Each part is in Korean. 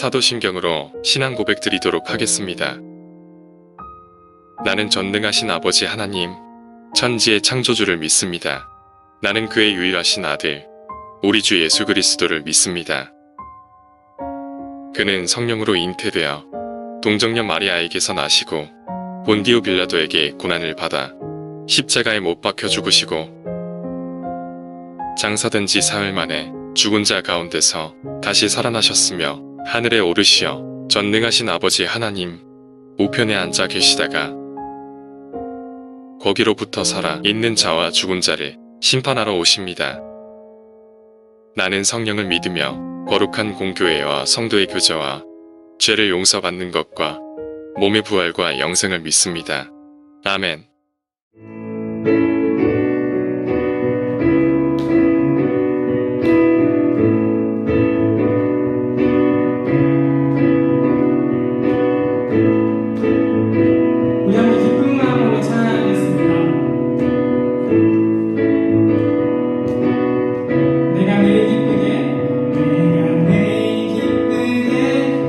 사도신경으로 신앙 고백 드리도록 하겠습니다. 나는 전능하신 아버지 하나님, 천지의 창조주를 믿습니다. 나는 그의 유일하신 아들, 우리 주 예수 그리스도를 믿습니다. 그는 성령으로 잉태되어 동정녀 마리아에게서 나시고 본디오 빌라도에게 고난을 받아 십자가에 못 박혀 죽으시고 장사된 지 사흘 만에 죽은 자 가운데서 다시 살아나셨으며 하늘에 오르시어 전능하신 아버지 하나님 우편에 앉아 계시다가 거기로부터 살아 있는 자와 죽은 자를 심판하러 오십니다. 나는 성령을 믿으며 거룩한 공교회와 성도의 교제와 죄를 용서받는 것과 몸의 부활과 영생을 믿습니다. 아멘. 우리 한번 기쁜 마음으로 찬양하겠습니다. 내가 늘 기쁘게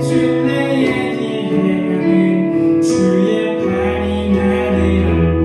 주 내 얘기해가는 주의 팔이 나를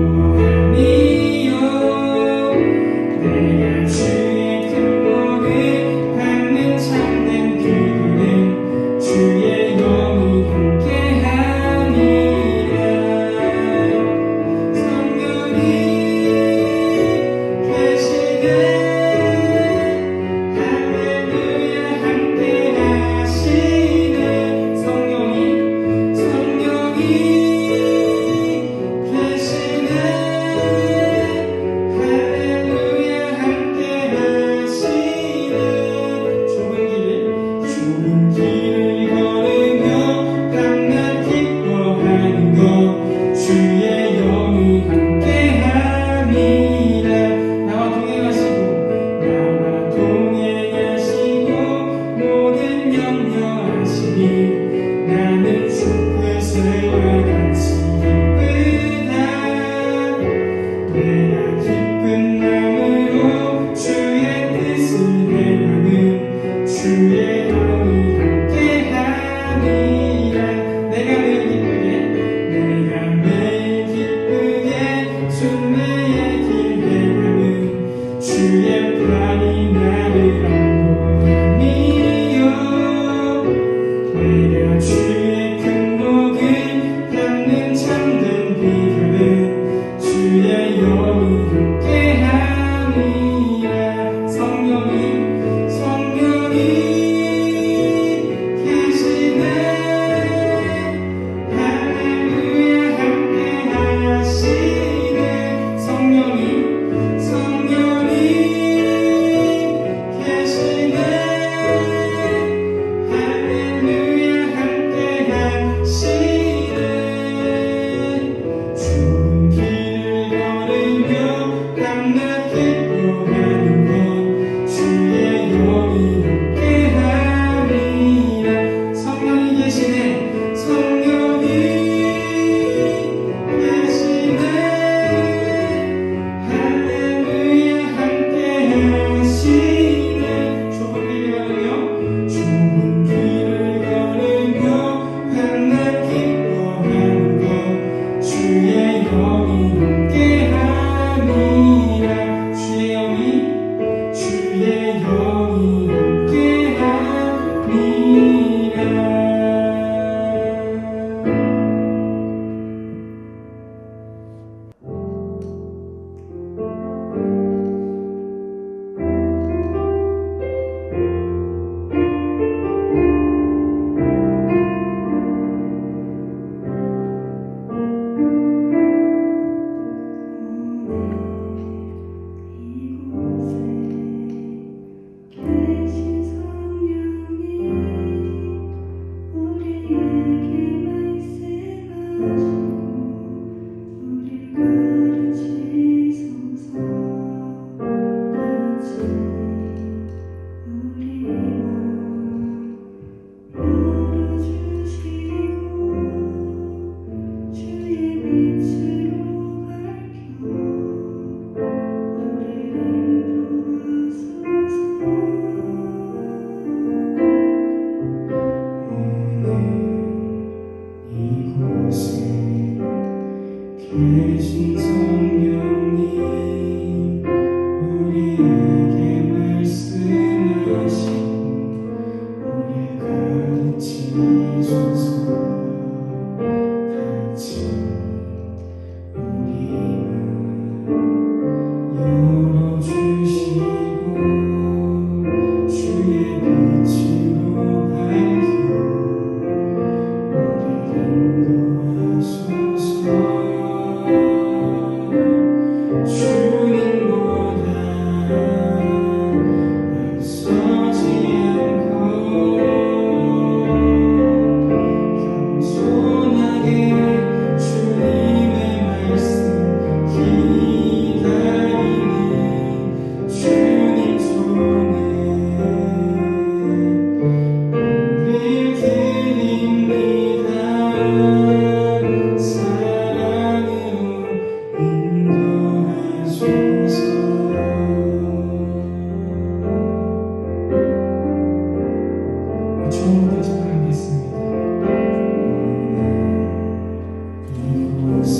이곳에 계신 성령님 우리에게 말씀하신 우리 가르치소서. 같이 우리 맘 열어주시고 주의 빛으로 밝혀 우리 인도하소서. 주님보다 앞서지 않고 겸손하게 주님의 말씀 기다리니 주님 손에 우릴 드립니다. 사랑으로 인도하소서. 처음부터 찬양하겠습니다. 이곳에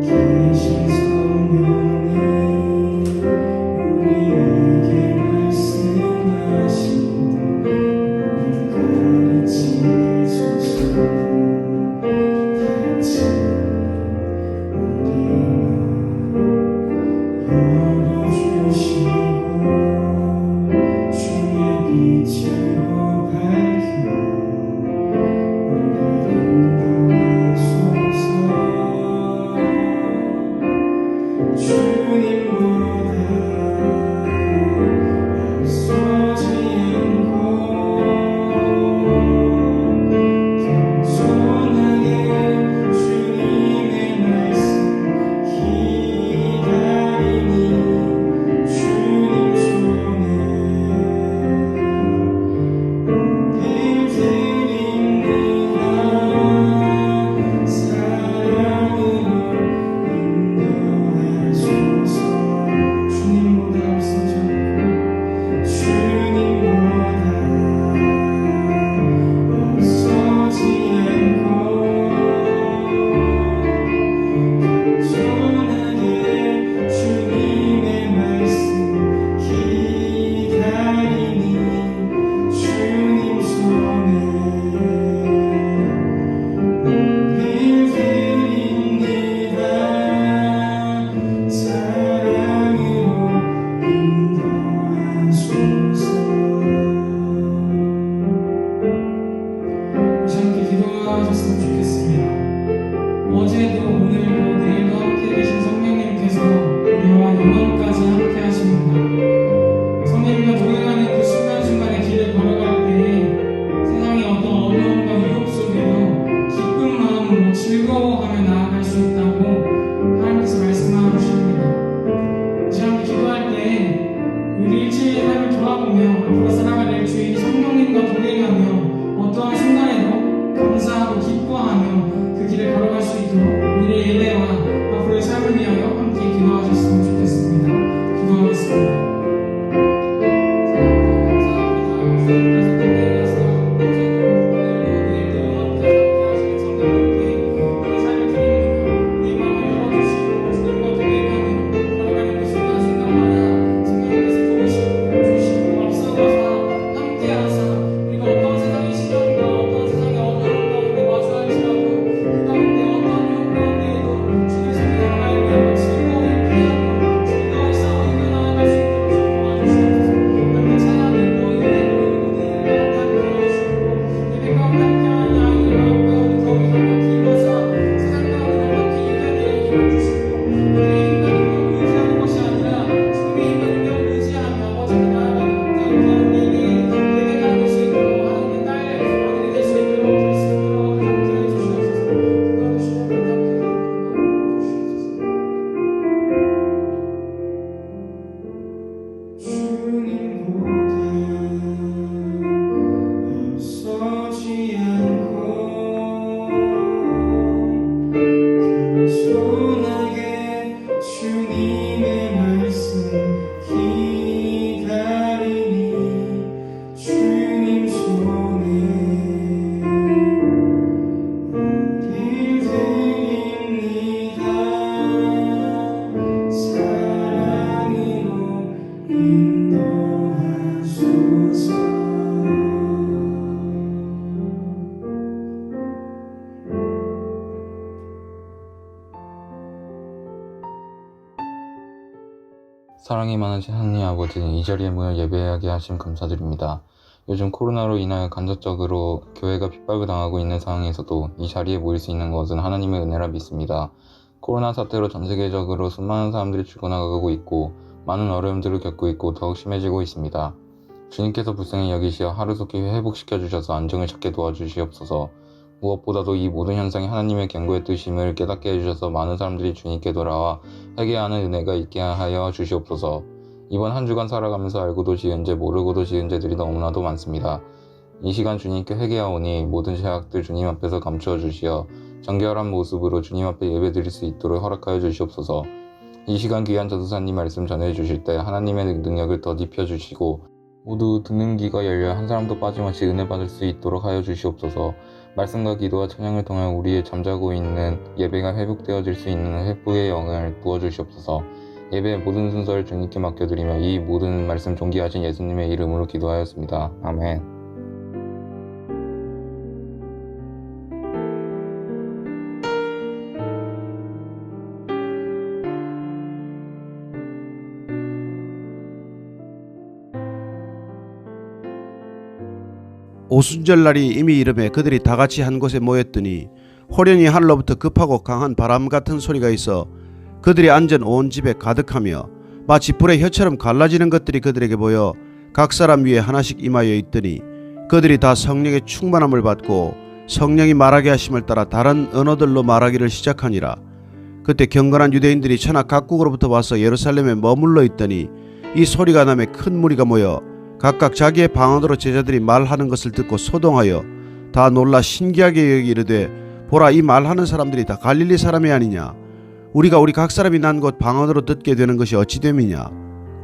계신 성령님 우리에게 말씀하신 우리 가르치소서. 같이 우리 맘 열어주시고 주의 빛으로 밝혀 우리 인도하소서. 주님보다 앞서지 않고 겸손하게 주님의 말씀 기다리니 주님 손에 우릴 드립니다. 사랑으로 인도하소서. 주님보다 앞서지 않고 주님보다 앞서지 않고 겸손하게 주님의 말씀 기다리니 주님 손에 우릴 드립니다. 사랑으로 인도하소서. 함께 기도하셨으면 좋겠습니다. 어제도 오늘도 내일도 함께 계신 성령님께서 우리와 영원까지 함께 하십니다. 성령님과 동행하는 그 순간순간의 길을 걸어갈 때 세상의 어떤 어려움과 유혹 속에도 기쁜 마음으로 즐거워하며 나아갈 수 있다고 하나님께서 말씀하고 주십니다. 이제 함께 기도할 때 우리 일주일의 삶을 돌아보며 앞으로 살아갈 일주일 성령님과 동행하며 어떠한 순간에도 감사하고 기뻐하며 그 길을 걸어갈 수 있도록 우리의 예배와 앞으로의 삶을 위하여 함께 기도하셨으면 좋겠습니다. 기도하겠습니다. 주님 사랑이 많으신 하나님 아버지, 이 자리에 모여 예배하게 하심 감사드립니다. 요즘 코로나로 인하여 간접적으로 교회가 핍박을 당하고 있는 상황에서도 이 자리에 모일 수 있는 것은 하나님의 은혜라 믿습니다. 코로나 사태로 전 세계적으로 수많은 사람들이 죽어나가고 있고 많은 어려움들을 겪고 있고 더욱 심해지고 있습니다. 주님께서 불쌍히 여기시어 하루속히 회복시켜 주셔서 안정을 찾게 도와주시옵소서. 무엇보다도 이 모든 현상이 하나님의 경고의 뜻임을 깨닫게 해주셔서 많은 사람들이 주님께 돌아와 회개하는 은혜가 있게 하여 주시옵소서. 이번 한 주간 살아가면서 알고도 지은 죄 모르고도 지은 죄들이 너무나도 많습니다. 이 시간 주님께 회개하오니 모든 죄악들 주님 앞에서 감추어 주시어 정결한 모습으로 주님 앞에 예배드릴 수 있도록 허락하여 주시옵소서. 이 시간 귀한 전도사님 말씀 전해 주실 때 하나님의 능력을 더 입혀 주시고 모두 듣는 귀가 열려 한 사람도 빠짐없이 은혜 받을 수 있도록 하여 주시옵소서. 말씀과 기도와 찬양을 통해 우리의 잠자고 있는 예배가 회복되어질 수 있는 회복의 영을 부어주시옵소서. 예배의 모든 순서를 주님께 맡겨드리며 이 모든 말씀 존귀하신 예수님의 이름으로 기도하였습니다. 아멘. 오순절날이 이미 이름에 그들이 다같이 한 곳에 모였더니 호련히 하늘로부터 급하고 강한 바람 같은 소리가 있어 그들이 앉은 온 집에 가득하며 마치 불의 혀처럼 갈라지는 것들이 그들에게 보여 각 사람 위에 하나씩 임하여 있더니 그들이 다 성령의 충만함을 받고 성령이 말하게 하심을 따라 다른 언어들로 말하기를 시작하니라. 그때 경건한 유대인들이 천하 각국으로부터 와서 예루살렘에 머물러 있더니 이 소리가 나매 큰 무리가 모여 각각 자기의 방언으로 제자들이 말하는 것을 듣고 소동하여 다 놀라 신기하게 여기 이르되 보라, 이 말하는 사람들이 다 갈릴리 사람이 아니냐? 우리가 우리 각 사람이 난 곳 방언으로 듣게 되는 것이 어찌 됨이냐?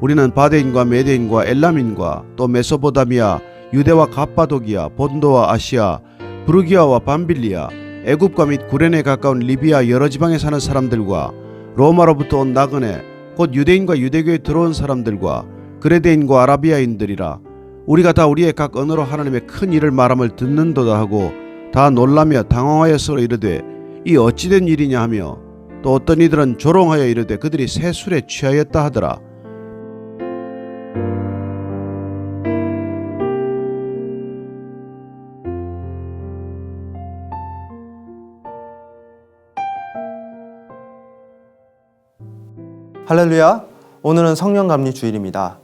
우리는 바데인과 메데인과 엘람인과 또 메소포다미아, 유대와 갑바도기아, 본도와 아시아, 브루기아와 밤빌리아, 애굽과 및 구레네 가까운 리비아 여러 지방에 사는 사람들과 로마로부터 온 나그네 곧 유대인과 유대교에 들어온 사람들과 그레데인과 아라비아인들이라. 우리가 다 우리의 각 언어로 하나님의 큰 일을 말함을 듣는도다 하고 다 놀라며 당황하여 서로 이르되 이 어찌된 일이냐 하며 또 어떤 이들은 조롱하여 이르되 그들이 새 술에 취하였다 하더라. 할렐루야. 오늘은 성령감리 주일입니다.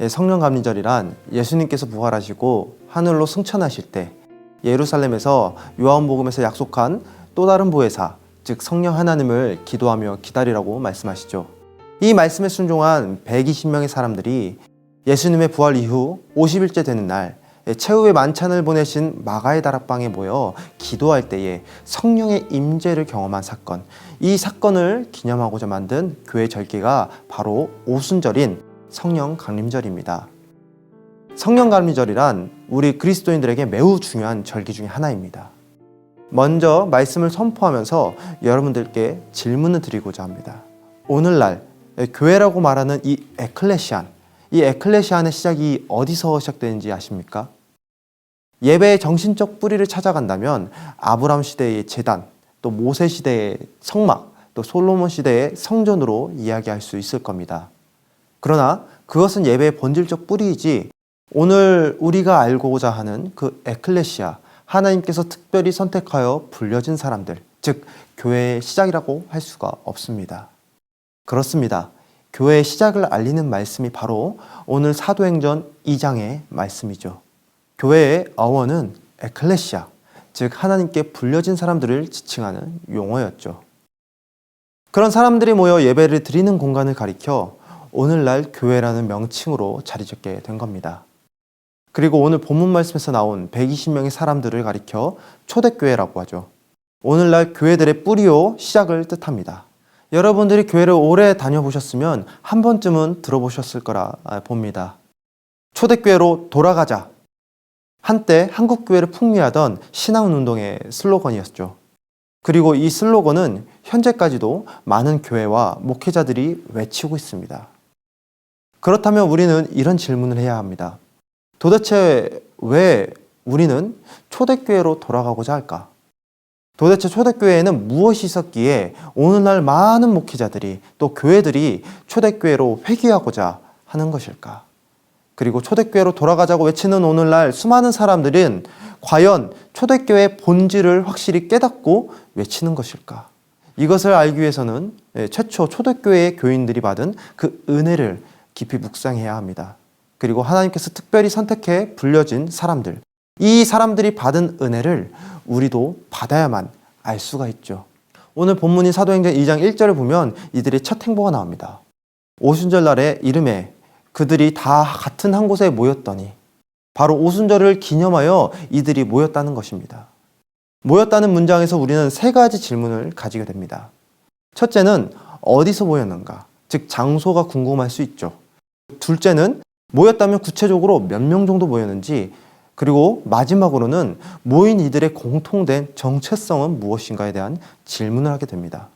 성령감리절이란 예수님께서 부활하시고 하늘로 승천하실 때 예루살렘에서 요한복음에서 약속한 또 다른 보혜사, 즉 성령 하나님을 기도하며 기다리라고 말씀하시죠. 이 말씀에 순종한 120명의 사람들이 예수님의 부활 이후 50일째 되는 날 최후의 만찬을 보내신 마가의 다락방에 모여 기도할 때에 성령의 임재를 경험한 사건, 이 사건을 기념하고자 만든 교회 절기가 바로 오순절인 성령 강림절입니다. 성령 강림절이란 우리 그리스도인들에게 매우 중요한 절기 중에 하나입니다. 먼저 말씀을 선포하면서 여러분들께 질문을 드리고자 합니다. 오늘날 교회라고 말하는 이 에클레시안의 시작이 어디서 시작되는지 아십니까? 예배의 정신적 뿌리를 찾아간다면 아브라함 시대의 제단, 또 모세 시대의 성막, 또 솔로몬 시대의 성전으로 이야기할 수 있을 겁니다. 그러나 그것은 예배의 본질적 뿌리이지 오늘 우리가 알고자 하는 그 에클레시아, 하나님께서 특별히 선택하여 불려진 사람들, 즉 교회의 시작이라고 할 수가 없습니다. 그렇습니다. 교회의 시작을 알리는 말씀이 바로 오늘 사도행전 2장의 말씀이죠. 교회의 어원은 에클레시아, 즉 하나님께 불려진 사람들을 지칭하는 용어였죠. 그런 사람들이 모여 예배를 드리는 공간을 가리켜 오늘날 교회라는 명칭으로 자리 잡게 된 겁니다. 그리고 오늘 본문 말씀에서 나온 120명의 사람들을 가리켜 초대교회라고 하죠. 오늘날 교회들의 뿌리요 시작을 뜻합니다. 여러분들이 교회를 오래 다녀보셨으면 한 번쯤은 들어보셨을 거라 봅니다. 초대교회로 돌아가자. 한때 한국교회를 풍미하던 신앙운동의 슬로건이었죠. 그리고 이 슬로건은 현재까지도 많은 교회와 목회자들이 외치고 있습니다. 그렇다면 우리는 이런 질문을 해야 합니다. 도대체 왜 우리는 초대교회로 돌아가고자 할까? 도대체 초대교회에는 무엇이 있었기에 오늘날 많은 목회자들이 또 교회들이 초대교회로 회귀하고자 하는 것일까? 그리고 초대교회로 돌아가자고 외치는 오늘날 수많은 사람들은 과연 초대교회의 본질을 확실히 깨닫고 외치는 것일까? 이것을 알기 위해서는 최초 초대교회의 교인들이 받은 그 은혜를 깊이 묵상해야 합니다. 그리고 하나님께서 특별히 선택해 불려진 사람들, 이 사람들이 받은 은혜를 우리도 받아야만 알 수가 있죠. 오늘 본문인 사도행전 2장 1절을 보면 이들의 첫 행보가 나옵니다. 오순절날에 이름에 그들이 다 같은 한 곳에 모였더니, 바로 오순절을 기념하여 이들이 모였다는 것입니다. 모였다는 문장에서 우리는 세 가지 질문을 가지게 됩니다. 첫째는 어디서 모였는가? 즉 장소가 궁금할 수 있죠. 둘째는 모였다면 구체적으로 몇 명 정도 모였는지, 그리고 마지막으로는 모인 이들의 공통된 정체성은 무엇인가에 대한 질문을 하게 됩니다.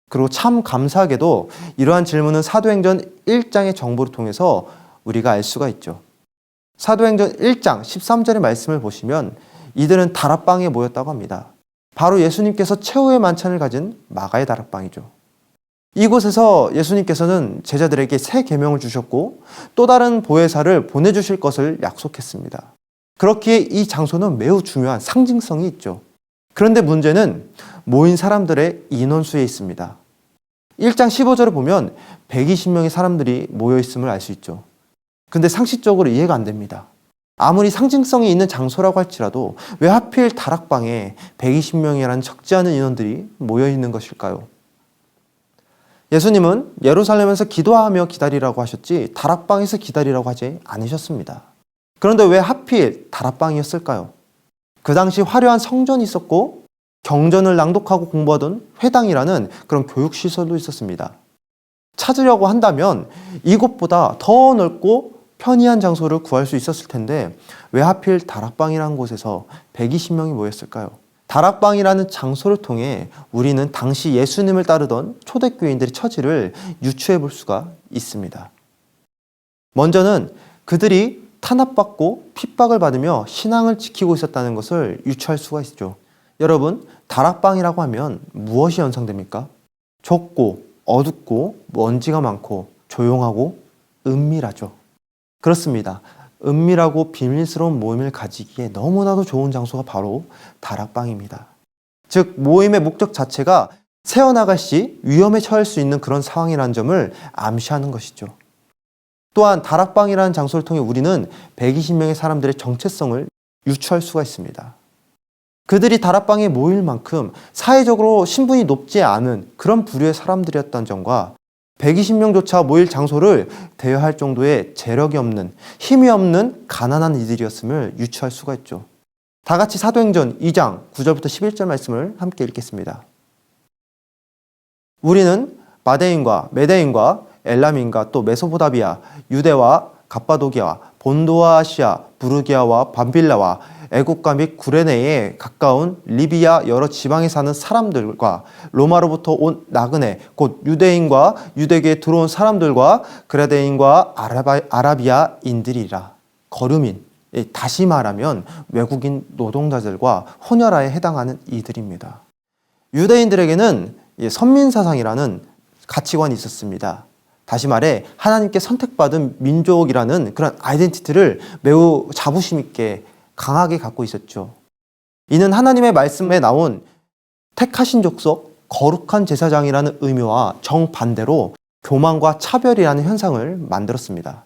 그리고 참 감사하게도 이러한 질문은 사도행전 1장의 정보를 통해서 우리가 알 수가 있죠. 사도행전 1장 13절의 말씀을 보시면 이들은 다락방에 모였다고 합니다. 바로 예수님께서 최후의 만찬을 가진 마가의 다락방이죠. 이곳에서 예수님께서는 제자들에게 새 계명을 주셨고 또 다른 보혜사를 보내주실 것을 약속했습니다. 그렇기에 이 장소는 매우 중요한 상징성이 있죠. 그런데 문제는 모인 사람들의 인원수에 있습니다. 1장 15절을 보면 120명의 사람들이 모여 있음을 알 수 있죠. 근데 상식적으로 이해가 안 됩니다. 아무리 상징성이 있는 장소라고 할지라도 왜 하필 다락방에 120명이라는 적지 않은 인원들이 모여 있는 것일까요? 예수님은 예루살렘에서 기도하며 기다리라고 하셨지 다락방에서 기다리라고 하지 않으셨습니다. 그런데 왜 하필 다락방이었을까요? 그 당시 화려한 성전이 있었고 경전을 낭독하고 공부하던 회당이라는 그런 교육시설도 있었습니다. 찾으려고 한다면 이곳보다 더 넓고 편리한 장소를 구할 수 있었을 텐데 왜 하필 다락방이라는 곳에서 120명이 모였을까요? 다락방이라는 장소를 통해 우리는 당시 예수님을 따르던 초대교인들의 처지를 유추해 볼 수가 있습니다. 먼저는 그들이 탄압받고 핍박을 받으며 신앙을 지키고 있었다는 것을 유추할 수가 있죠. 여러분, 다락방이라고 하면 무엇이 연상됩니까? 좁고 어둡고 먼지가 많고 조용하고 은밀하죠. 그렇습니다. 은밀하고 비밀스러운 모임을 가지기에 너무나도 좋은 장소가 바로 다락방입니다. 즉 모임의 목적 자체가 새어나갈 시 위험에 처할 수 있는 그런 상황이라는 점을 암시하는 것이죠. 또한 다락방이라는 장소를 통해 우리는 120명의 사람들의 정체성을 유추할 수가 있습니다. 그들이 다락방에 모일 만큼 사회적으로 신분이 높지 않은 그런 부류의 사람들이었다는 점과 120명조차 모일 장소를 대여할 정도의 재력이 없는, 힘이 없는 가난한 이들이었음을 유추할 수가 있죠. 다 같이 사도행전 2장 9절부터 11절 말씀을 함께 읽겠습니다. 우리는 마데인과 메데인과 엘람인과 또 메소포다비아, 유대와 갑바도기아와 본도와 아시아, 부르기아와 밤빌라와 애국가 및 구레네에 가까운 리비아 여러 지방에 사는 사람들과 로마로부터 온 나그네 곧 유대인과 유대계에 들어온 사람들과 그레데인과 아라비아인들이라. 거류민, 다시 말하면 외국인 노동자들과 혼혈아에 해당하는 이들입니다. 유대인들에게는 선민사상이라는 가치관이 있었습니다. 다시 말해 하나님께 선택받은 민족이라는 그런 아이덴티티를 매우 자부심 있게 강하게 갖고 있었죠. 이는 하나님의 말씀에 나온 택하신 족속, 거룩한 제사장이라는 의미와 정반대로 교만과 차별이라는 현상을 만들었습니다.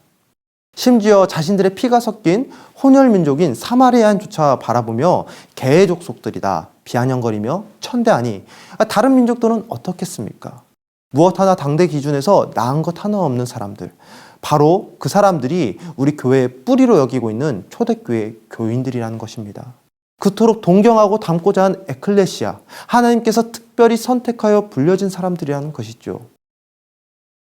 심지어 자신들의 피가 섞인 혼혈민족인 사마리아인조차 바라보며 개의 족속들이다 비아냥거리며 천대하니 다른 민족들은 어떻겠습니까? 무엇 하나 당대 기준에서 나은 것 하나 없는 사람들, 바로 그 사람들이 우리 교회의 뿌리로 여기고 있는 초대교회 교인들이라는 것입니다. 그토록 동경하고 닮고자 한 에클레시아, 하나님께서 특별히 선택하여 불려진 사람들이라는 것이죠.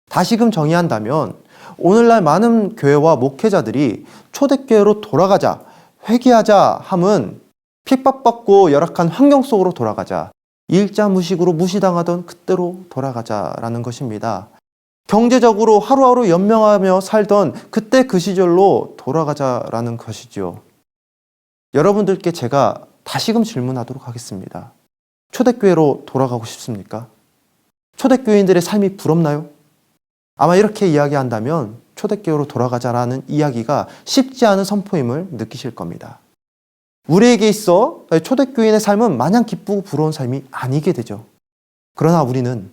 다시금 정의한다면 오늘날 많은 교회와 목회자들이 초대교회로 돌아가자, 회개하자 함은 핍박받고 열악한 환경 속으로 돌아가자, 일자무식으로 무시당하던 그때로 돌아가자라는 것입니다. 경제적으로 하루하루 연명하며 살던 그때 그 시절로 돌아가자라는 것이죠. 여러분들께 제가 다시금 질문하도록 하겠습니다. 초대교회로 돌아가고 싶습니까? 초대교인들의 삶이 부럽나요? 아마 이렇게 이야기한다면 초대교회로 돌아가자라는 이야기가 쉽지 않은 선포임을 느끼실 겁니다. 우리에게 있어 초대교인의 삶은 마냥 기쁘고 부러운 삶이 아니게 되죠. 그러나 우리는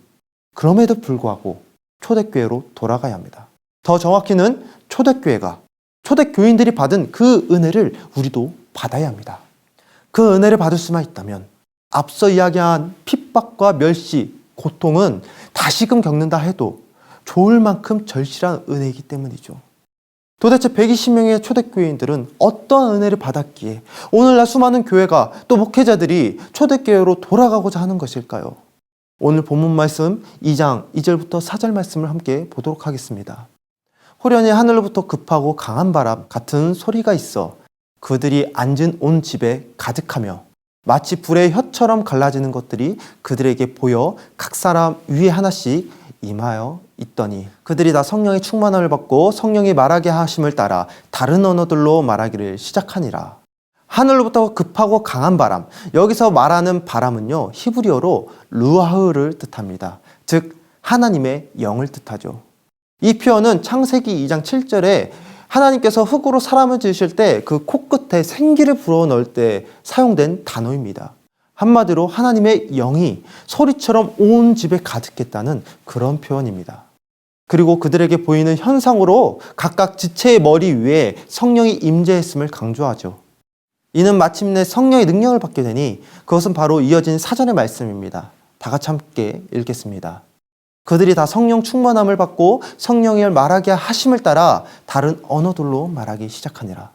그럼에도 불구하고 초대교회로 돌아가야 합니다. 더 정확히는 초대교회가 초대교인들이 받은 그 은혜를 우리도 받아야 합니다. 그 은혜를 받을 수만 있다면 앞서 이야기한 핍박과 멸시, 고통은 다시금 겪는다 해도 좋을 만큼 절실한 은혜이기 때문이죠. 도대체 120명의 초대교인들은 어떤 은혜를 받았기에 오늘날 수많은 교회가 또 목회자들이 초대교회로 돌아가고자 하는 것일까요? 오늘 본문 말씀 2장 2절부터 4절 말씀을 함께 보도록 하겠습니다. 호련히 하늘로부터 급하고 강한 바람 같은 소리가 있어 그들이 앉은 온 집에 가득하며 마치 불의 혀처럼 갈라지는 것들이 그들에게 보여 각 사람 위에 하나씩 임하여 있더니 그들이 다 성령의 충만함을 받고 성령이 말하게 하심을 따라 다른 언어들로 말하기를 시작하니라. 하늘로부터 급하고 강한 바람, 여기서 말하는 바람은요 히브리어로 루아흐를 뜻합니다. 즉 하나님의 영을 뜻하죠. 이 표현은 창세기 2장 7절에 하나님께서 흙으로 사람을 지으실 때 그 코끝에 생기를 불어넣을 때 사용된 단어입니다. 한마디로 하나님의 영이 소리처럼 온 집에 가득했다는 그런 표현입니다. 그리고 그들에게 보이는 현상으로 각각 지체의 머리 위에 성령이 임재했음을 강조하죠. 이는 마침내 성령의 능력을 받게 되니 그것은 바로 이어진 사전의 말씀입니다. 다 같이 함께 읽겠습니다. 그들이 다 성령 충만함을 받고 성령을 말하게 하심을 따라 다른 언어들로 말하기 시작하니라.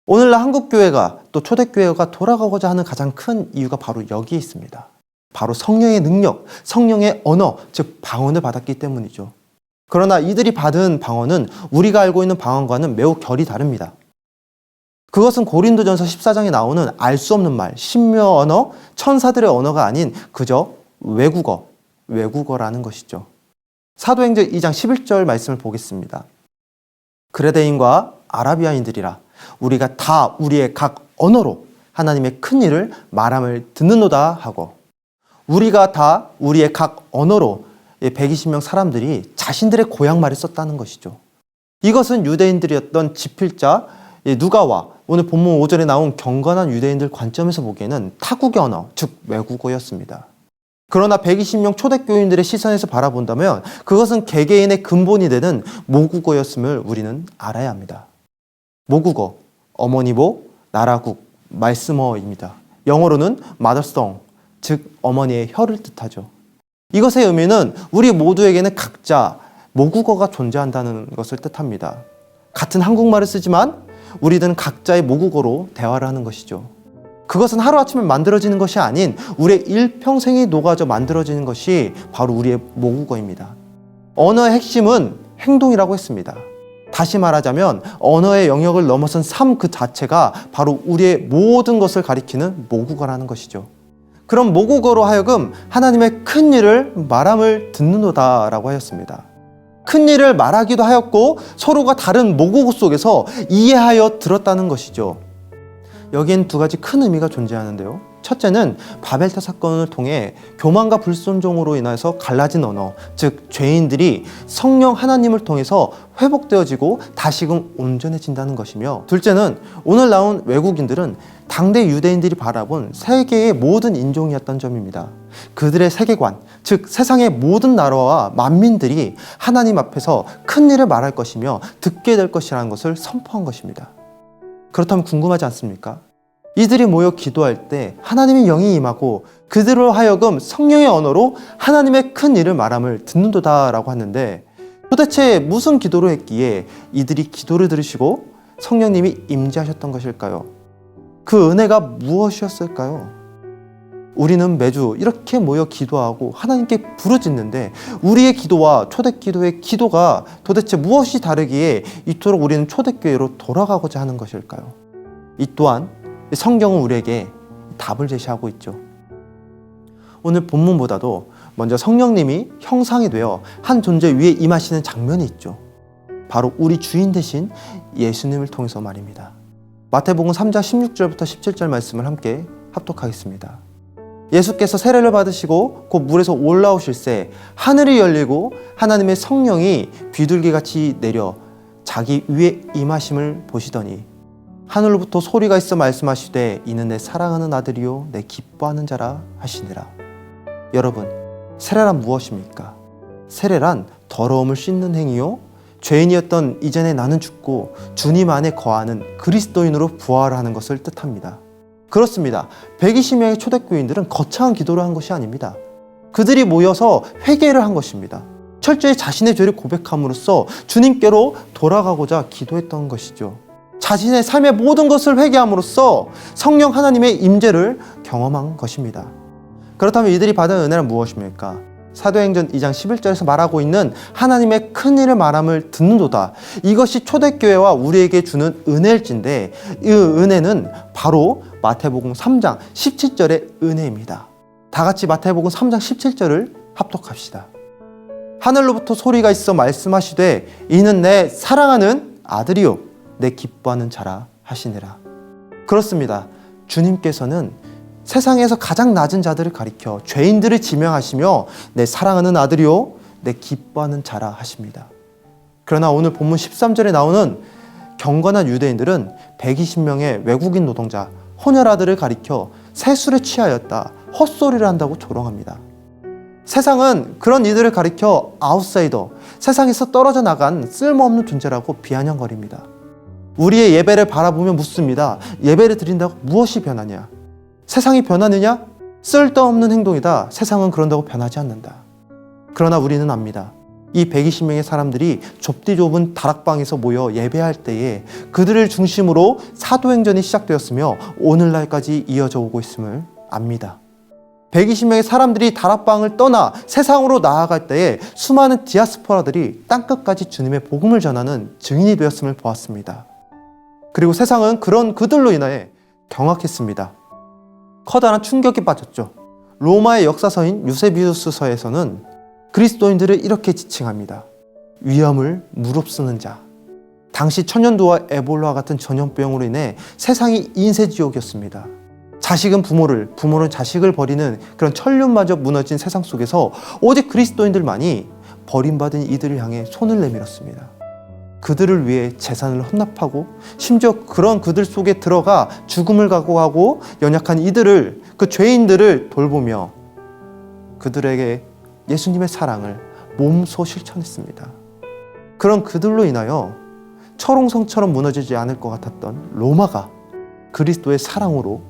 오늘날 한국교회가 또 초대교회가 돌아가고자 하는 가장 큰 이유가 바로 여기에 있습니다. 바로 성령의 능력, 성령의 언어, 즉 방언을 받았기 때문이죠. 그러나 이들이 받은 방언은 우리가 알고 있는 방언과는 매우 결이 다릅니다. 그것은 고린도전서 14장에 나오는 알 수 없는 말, 신묘 언어, 천사들의 언어가 아닌 그저 외국어라는 것이죠. 사도행전 2장 11절 말씀을 보겠습니다. 그레데인과 아라비아인들이라 우리가 다 우리의 각 언어로 하나님의 큰 일을 말함을 듣는노다 하고, 우리가 다 우리의 각 언어로 120명 사람들이 자신들의 고향말을 썼다는 것이죠. 이것은 유대인들이었던 지필자 누가와 오늘 본문 5절에 나온 경건한 유대인들 관점에서 보기에는 타국의 언어, 즉 외국어였습니다. 그러나 120명 초대교인들의 시선에서 바라본다면 그것은 개개인의 근본이 되는 모국어였음을 우리는 알아야 합니다. 모국어, 어머니복, 나라국, 말씀어입니다. 영어로는 mother's tongue, 즉 어머니의 혀를 뜻하죠. 이것의 의미는 우리 모두에게는 각자 모국어가 존재한다는 것을 뜻합니다. 같은 한국말을 쓰지만 우리들은 각자의 모국어로 대화를 하는 것이죠. 그것은 하루아침에 만들어지는 것이 아닌 우리의 일평생이 녹아져 만들어지는 것이 바로 우리의 모국어입니다. 언어의 핵심은 행동이라고 했습니다. 다시 말하자면 언어의 영역을 넘어선 삶 그 자체가 바로 우리의 모든 것을 가리키는 모국어라는 것이죠. 그럼 모국어로 하여금 하나님의 큰 일을 말함을 듣는도다라고 하였습니다. 큰 일을 말하기도 하였고 서로가 다른 모국어 속에서 이해하여 들었다는 것이죠. 여기엔 두 가지 큰 의미가 존재하는데요. 첫째는 바벨탑 사건을 통해 교만과 불순종으로 인해서 갈라진 언어, 즉 죄인들이 성령 하나님을 통해서 회복되어지고 다시금 온전해진다는 것이며, 둘째는 오늘 나온 외국인들은 당대 유대인들이 바라본 세계의 모든 인종이었던 점입니다. 그들의 세계관, 즉 세상의 모든 나라와 만민들이 하나님 앞에서 큰 일을 말할 것이며 듣게 될 것이라는 것을 선포한 것입니다. 그렇다면 궁금하지 않습니까? 이들이 모여 기도할 때 하나님의 영이 임하고 그들로 하여금 성령의 언어로 하나님의 큰 일을 말함을 듣는도다라고 하는데, 도대체 무슨 기도를 했기에 이들이 기도를 들으시고 성령님이 임재하셨던 것일까요? 그 은혜가 무엇이었을까요? 우리는 매주 이렇게 모여 기도하고 하나님께 부르짖는데 우리의 기도와 초대기도의 기도가 도대체 무엇이 다르기에 이토록 우리는 초대교회로 돌아가고자 하는 것일까요? 이 또한 성경은 우리에게 답을 제시하고 있죠. 오늘 본문보다도 먼저 성령님이 형상이 되어 한 존재 위에 임하시는 장면이 있죠. 바로 우리 주인 되신 예수님을 통해서 말입니다. 마태복음 3장 16절부터 17절 말씀을 함께 합독하겠습니다. 예수께서 세례를 받으시고 곧 물에서 올라오실새 하늘이 열리고 하나님의 성령이 비둘기같이 내려 자기 위에 임하심을 보시더니 하늘로부터 소리가 있어 말씀하시되 이는 내 사랑하는 아들이요 내 기뻐하는 자라 하시니라. 여러분, 세례란 무엇입니까? 세례란 더러움을 씻는 행위요 죄인이었던 이전에 나는 죽고 주님 안에 거하는 그리스도인으로 부활하는 것을 뜻합니다. 그렇습니다. 120명의 초대교인들은 거창한 기도를 한 것이 아닙니다. 그들이 모여서 회개를 한 것입니다. 철저히 자신의 죄를 고백함으로써 주님께로 돌아가고자 기도했던 것이죠. 자신의 삶의 모든 것을 회개함으로써 성령 하나님의 임재를 경험한 것입니다. 그렇다면 이들이 받은 은혜는 무엇입니까? 사도행전 2장 11절에서 말하고 있는 하나님의 큰 일을 말함을 듣는도다. 이것이 초대교회와 우리에게 주는 은혜일진데 이 은혜는 바로 마태복음 3장 17절의 은혜입니다. 다 같이 마태복음 3장 17절을 합독합시다. 하늘로부터 소리가 있어 말씀하시되 이는 내 사랑하는 아들이요 내 기뻐하는 자라 하시니라. 그렇습니다. 주님께서는 세상에서 가장 낮은 자들을 가리켜 죄인들을 지명하시며 내 사랑하는 아들이요 내 기뻐하는 자라 하십니다. 그러나 오늘 본문 13절에 나오는 경건한 유대인들은 120명의 외국인 노동자 혼혈아들을 가리켜 세술에 취하였다, 헛소리를 한다고 조롱합니다. 세상은 그런 이들을 가리켜 아웃사이더, 세상에서 떨어져 나간 쓸모없는 존재라고 비아냥거립니다. 우리의 예배를 바라보며 묻습니다. 예배를 드린다고 무엇이 변하냐? 세상이 변하느냐? 쓸데없는 행동이다. 세상은 그런다고 변하지 않는다. 그러나 우리는 압니다. 이 120명의 사람들이 좁디 좁은 다락방에서 모여 예배할 때에 그들을 중심으로 사도행전이 시작되었으며 오늘날까지 이어져 오고 있음을 압니다. 120명의 사람들이 다락방을 떠나 세상으로 나아갈 때에 수많은 디아스포라들이 땅끝까지 주님의 복음을 전하는 증인이 되었음을 보았습니다. 그리고 세상은 그런 그들로 인하여 경악했습니다. 커다란 충격에 빠졌죠. 로마의 역사서인 유세비우스서에서는 그리스도인들을 이렇게 지칭합니다. 위험을 무릅쓰는 자. 당시 천연두와 에볼라와 같은 전염병으로 인해 세상이 인쇄지옥이었습니다. 자식은 부모를, 부모는 자식을 버리는 그런 천륜마저 무너진 세상 속에서 오직 그리스도인들만이 버림받은 이들을 향해 손을 내밀었습니다. 그들을 위해 재산을 헌납하고 심지어 그런 그들 속에 들어가 죽음을 각오하고 연약한 이들을, 그 죄인들을 돌보며 그들에게 예수님의 사랑을 몸소 실천했습니다. 그런 그들로 인하여 철옹성처럼 무너지지 않을 것 같았던 로마가 그리스도의 사랑으로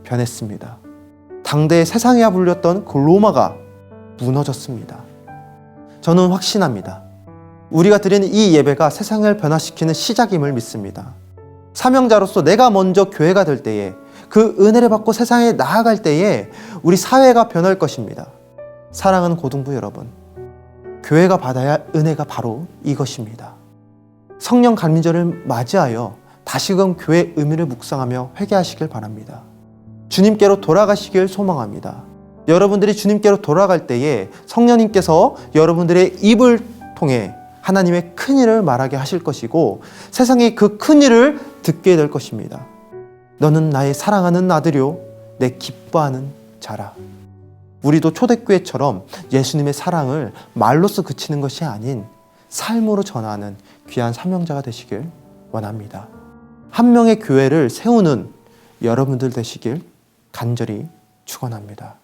변했습니다. 당대의 세상이라 불렸던 그 로마가 무너졌습니다. 저는 확신합니다. 우리가 드리는 이 예배가 세상을 변화시키는 시작임을 믿습니다. 사명자로서 내가 먼저 교회가 될 때에, 그 은혜를 받고 세상에 나아갈 때에 우리 사회가 변할 것입니다. 사랑하는 고등부 여러분, 교회가 받아야 할 은혜가 바로 이것입니다. 성령 감리절을 맞이하여 다시금 교회의 의미를 묵상하며 회개하시길 바랍니다. 주님께로 돌아가시길 소망합니다. 여러분들이 주님께로 돌아갈 때에 성령님께서 여러분들의 입을 통해 하나님의 큰일을 말하게 하실 것이고 세상이 그 큰일을 듣게 될 것입니다. 너는 나의 사랑하는 아들이요 내 기뻐하는 자라. 우리도 초대교회처럼 예수님의 사랑을 말로써 그치는 것이 아닌 삶으로 전하는 귀한 사명자가 되시길 원합니다. 한 명의 교회를 세우는 여러분들 되시길 간절히 축원합니다.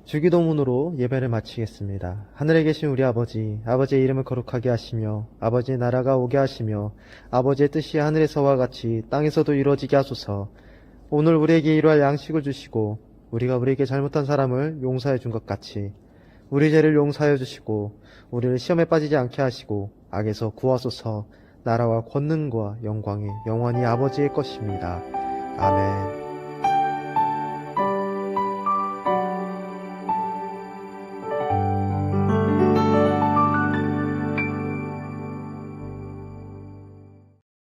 주기도문으로 예배를 마치겠습니다. 하늘에 계신 우리 아버지, 아버지의 이름을 거룩하게 하시며 아버지의 나라가 오게 하시며 아버지의 뜻이 하늘에서와 같이 땅에서도 이루어지게 하소서. 오늘 우리에게 일용할 양식을 주시고 우리가 우리에게 잘못한 사람을 용서해 준 것 같이 우리 죄를 용서하여 주시고 우리를 시험에 빠지지 않게 하시고 악에서 구하소서. 나라와 권능과 영광이 영원히 아버지의 것입니다. 아멘.